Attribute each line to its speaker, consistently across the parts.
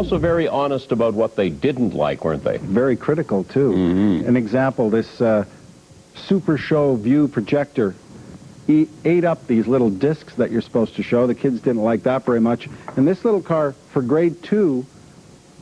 Speaker 1: also very honest about what they didn't like, weren't they?
Speaker 2: Very critical, too. An example, this Super Show View projector ate up these little discs that you're supposed to show. The kids didn't like that very much. And this little car, for grade 2,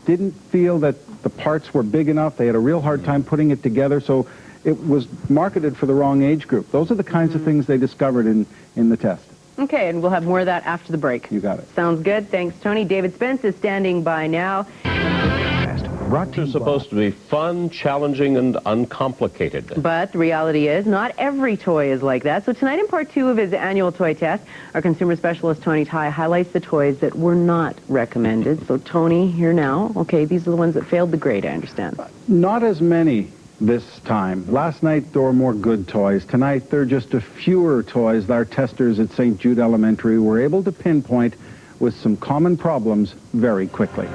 Speaker 2: didn't feel that the parts were big enough. They had a real hard time putting it together, so it was marketed for the wrong age group. Those are the kinds of things they discovered in the test.
Speaker 3: Okay, and we'll have more of that after the break.
Speaker 2: You got it.
Speaker 3: Sounds good. Thanks, Tony. David Spence is standing by now.
Speaker 1: They're supposed to be fun, challenging, and uncomplicated.
Speaker 3: But the reality is, not every toy is like that. So tonight in part 2 of his annual toy test, our consumer specialist, Tony Tighe, highlights the toys that were not recommended. So, Tony, here now. Okay, these are the ones that failed the grade, I understand.
Speaker 2: Not as many this time. Last night, there were more good toys. Tonight, there are just a fewer toys that our testers at St. Jude Elementary were able to pinpoint with some common problems very quickly.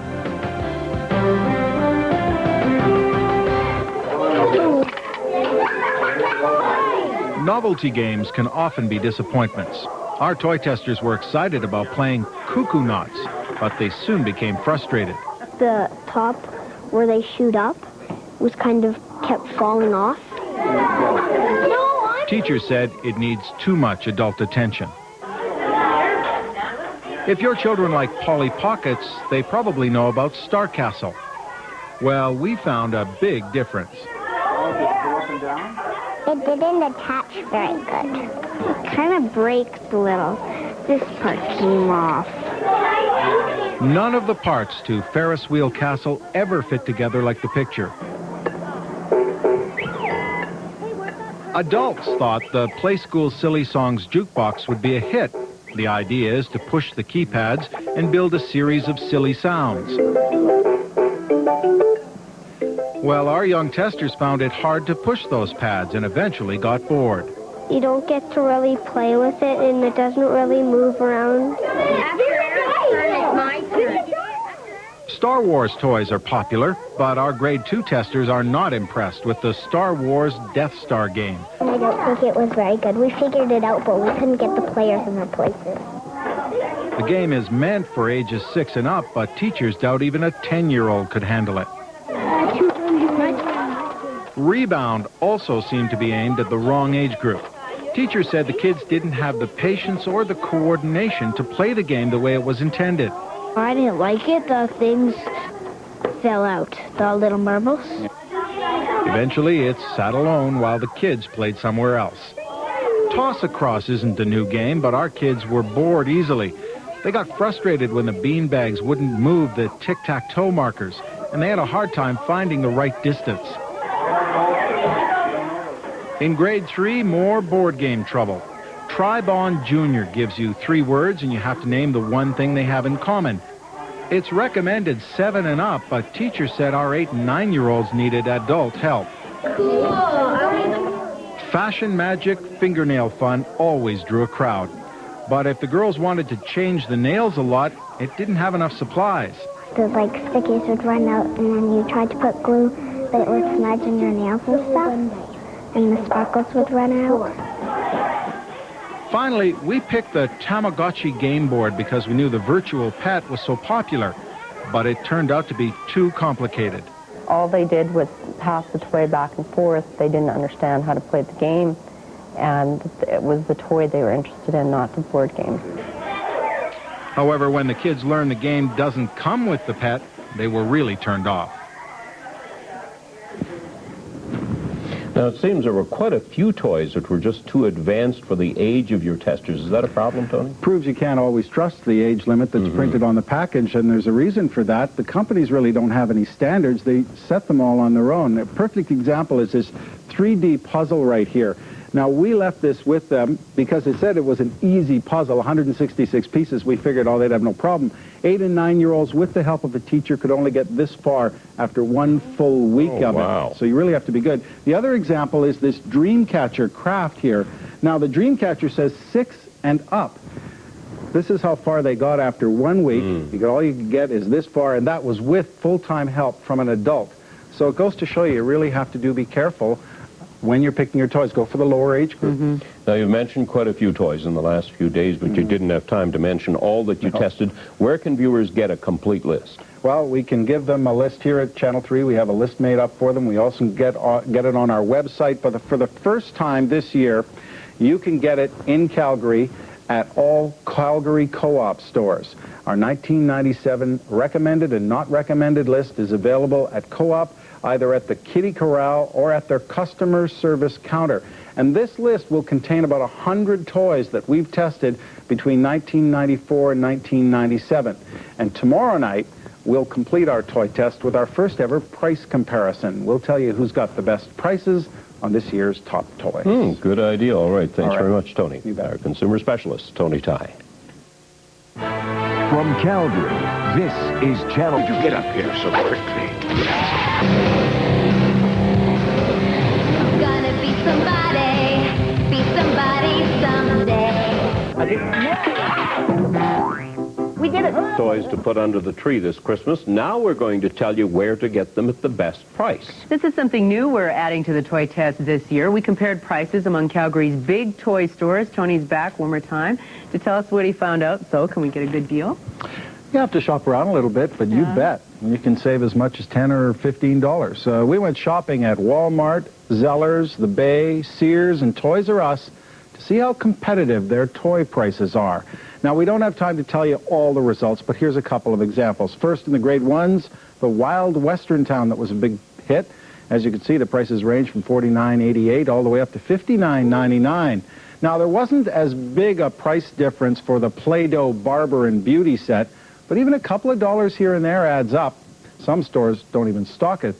Speaker 4: Novelty games can often be disappointments. Our toy testers were excited about playing KooKoo Nauts, but they soon became frustrated.
Speaker 5: The top where they shoot up was kind of kept falling off.
Speaker 4: Teachers said it needs too much adult attention. If your children like Polly Pockets, they probably know about Starcastle. Well, we found a big difference.
Speaker 5: It didn't attach very good. It kind of breaks a little. This part came off.
Speaker 4: None of the parts to Ferris Wheel Castle ever fit together like the picture. Adults thought the Playskool Silly Songs Jukebox would be a hit. The idea is to push the keypads and build a series of silly sounds. Well, our young testers found it hard to push those pads and eventually got bored.
Speaker 5: You don't get to really play with it, and it doesn't really move around.
Speaker 4: Star Wars toys are popular, but our grade 2 testers are not impressed with the Star Wars Death Star game.
Speaker 5: I don't think it was very good. We figured it out, but we couldn't get the players in their places.
Speaker 4: The game is meant for ages 6 and up, but teachers doubt even a 10-year-old could handle it. Rebound also seemed to be aimed at the wrong age group. Teachers said the kids didn't have the patience or the coordination to play the game the way it was intended.
Speaker 5: I didn't like it. The things fell out, the little marbles.
Speaker 4: Eventually, it sat alone while the kids played somewhere else. Toss-across isn't a new game, but our kids were bored easily. They got frustrated when the beanbags wouldn't move the tic-tac-toe markers, and they had a hard time finding the right distance. In grade 3, more board game trouble. Tribond Jr. gives you 3 words, and you have to name the one thing they have in common. It's recommended 7 and up, but teachers said our 8 and 9-year-olds needed adult help.
Speaker 5: Cool.
Speaker 4: Fashion Magic Fingernail Fun always drew a crowd. But if the girls wanted to change the nails a lot, it didn't have enough supplies.
Speaker 5: The stickies would run out, and then you tried to put glue, but it would smudge in your nails and stuff, and the sparkles would run out.
Speaker 4: Finally, we picked the Tamagotchi game board because we knew the virtual pet was so popular, but it turned out to be too complicated.
Speaker 6: All they did was pass the toy back and forth. They didn't understand how to play the game, and it was the toy they were interested in, not the board game.
Speaker 4: However, when the kids learned the game doesn't come with the pet, they were really turned off.
Speaker 1: Now, it seems there were quite a few toys that were just too advanced for the age of your testers. Is that a problem, Tony?
Speaker 2: Proves you can't always trust the age limit that's printed on the package, and there's a reason for that. The companies really don't have any standards. They set them all on their own. A perfect example is this 3D puzzle right here. Now, we left this with them because it said it was an easy puzzle, 166 pieces. We figured, oh, they'd have no problem. 8 and 9-year-olds, with the help of a teacher, could only get this far after 1 full week of it. So you really have to be good. The other example is this Dreamcatcher craft here. Now, the Dreamcatcher says 6 and up. This is how far they got after 1 week. All you could get is this far, and that was with full-time help from an adult. So it goes to show you really have to be careful when you're picking your toys. Go for the lower age group.
Speaker 1: Now, you've mentioned quite a few toys in the last few days, but you didn't have time to mention all that you tested. Where can viewers get a complete list?
Speaker 2: Well, we can give them a list here at Channel 3. We have a list made up for them. We also get it on our website. But for the first time this year, you can get it in Calgary at all Calgary Co-op stores. Our 1997 recommended and not recommended list is available at Co-op, either at the Kitty Corral or at their customer service counter. And this list will contain about 100 toys that we've tested between 1994 and 1997. And tomorrow night, we'll complete our toy test with our first ever price comparison. We'll tell you who's got the best prices on this year's top toys.
Speaker 1: Good idea. All right. Thanks
Speaker 2: All right.
Speaker 1: very much, Tony.
Speaker 2: You bet.
Speaker 1: Our consumer specialist, Tony Tighe.
Speaker 7: From Calgary, this is Channel...
Speaker 8: Did you get up here so quickly?
Speaker 9: Gonna be somebody someday.
Speaker 3: We did it.
Speaker 1: Toys to put under the tree this Christmas. Now we're going to tell you where to get them at the best price.
Speaker 3: This is something new we're adding to the toy test this year. We compared prices among Calgary's big toy stores. Tony's back one more time to tell us what he found out. So, can we get a good deal?
Speaker 2: You have to shop around a little bit, but you bet. You can save as much as $10 or $15. We went shopping at Walmart, Zellers, The Bay, Sears, and Toys R Us to see how competitive their toy prices are. Now, we don't have time to tell you all the results, but here's a couple of examples. First, in the grade ones, the Wild Western Town that was a big hit. As you can see, the prices range from $49.88 all the way up to $59.99. Now, there wasn't as big a price difference for the Play-Doh Barber and Beauty set, but even a couple of dollars here and there adds up. Some stores don't even stock it.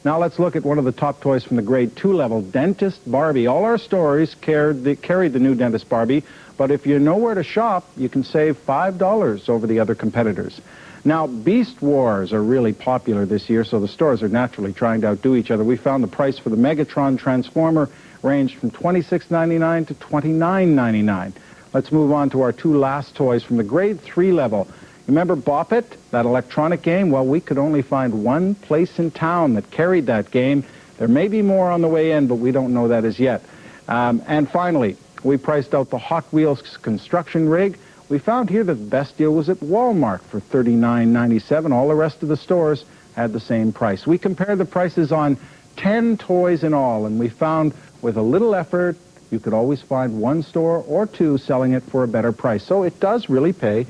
Speaker 2: Now let's look at one of the top toys from the grade 2 level, Dentist Barbie. All our stores carried the new Dentist Barbie, but if you know where to shop, you can save $5 over the other competitors. Now, Beast Wars are really popular this year, so the stores are naturally trying to outdo each other. We found the price for the Megatron Transformer ranged from $26.99 to $29.99. Let's move on to our two last toys from the grade 3 level. Remember Bop It, that electronic game? Well, we could only find one place in town that carried that game. There may be more on the way in, but we don't know that as yet. And finally, we priced out the Hot Wheels construction rig. We found here that the best deal was at Walmart for $39.97. All the rest of the stores had the same price. We compared the prices on 10 toys in all, and we found with a little effort, you could always find one store or two selling it for a better price. So it does really pay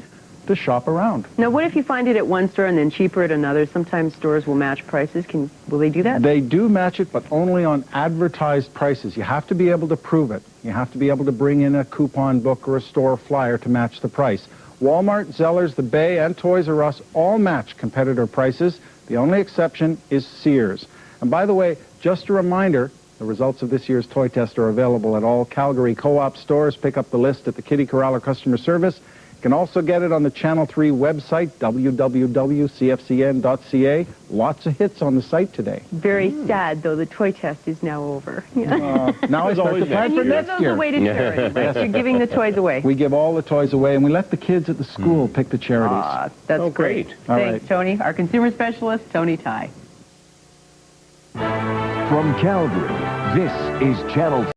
Speaker 2: to shop around.
Speaker 3: Now, what if you find it at one store and then cheaper at another? Sometimes stores will match prices. Will they do that?
Speaker 2: They do match it, but only on advertised prices. You have to be able to prove it. You have to be able to bring in a coupon book or a store flyer to match the price. Walmart, Zellers, The Bay, and Toys R Us all match competitor prices. The only exception is Sears. And by the way, just a reminder, the results of this year's toy test are available at all Calgary Co-op stores. Pick up the list at the Kitty Corral or customer service. You can also get it on the Channel 3 website, www.cfcn.ca. Lots of hits on the site today.
Speaker 3: Very sad, though. The toy test is now over.
Speaker 2: Now I start to plan for next
Speaker 3: those
Speaker 2: year.
Speaker 3: away to charity. Right? You're giving the toys away.
Speaker 2: We give all the toys away, and we let the kids at the school pick the charities.
Speaker 3: That's
Speaker 1: great.
Speaker 2: All
Speaker 3: Thanks,
Speaker 2: right.
Speaker 3: Tony. Our consumer specialist, Tony Tighe.
Speaker 7: From Calgary, this is Channel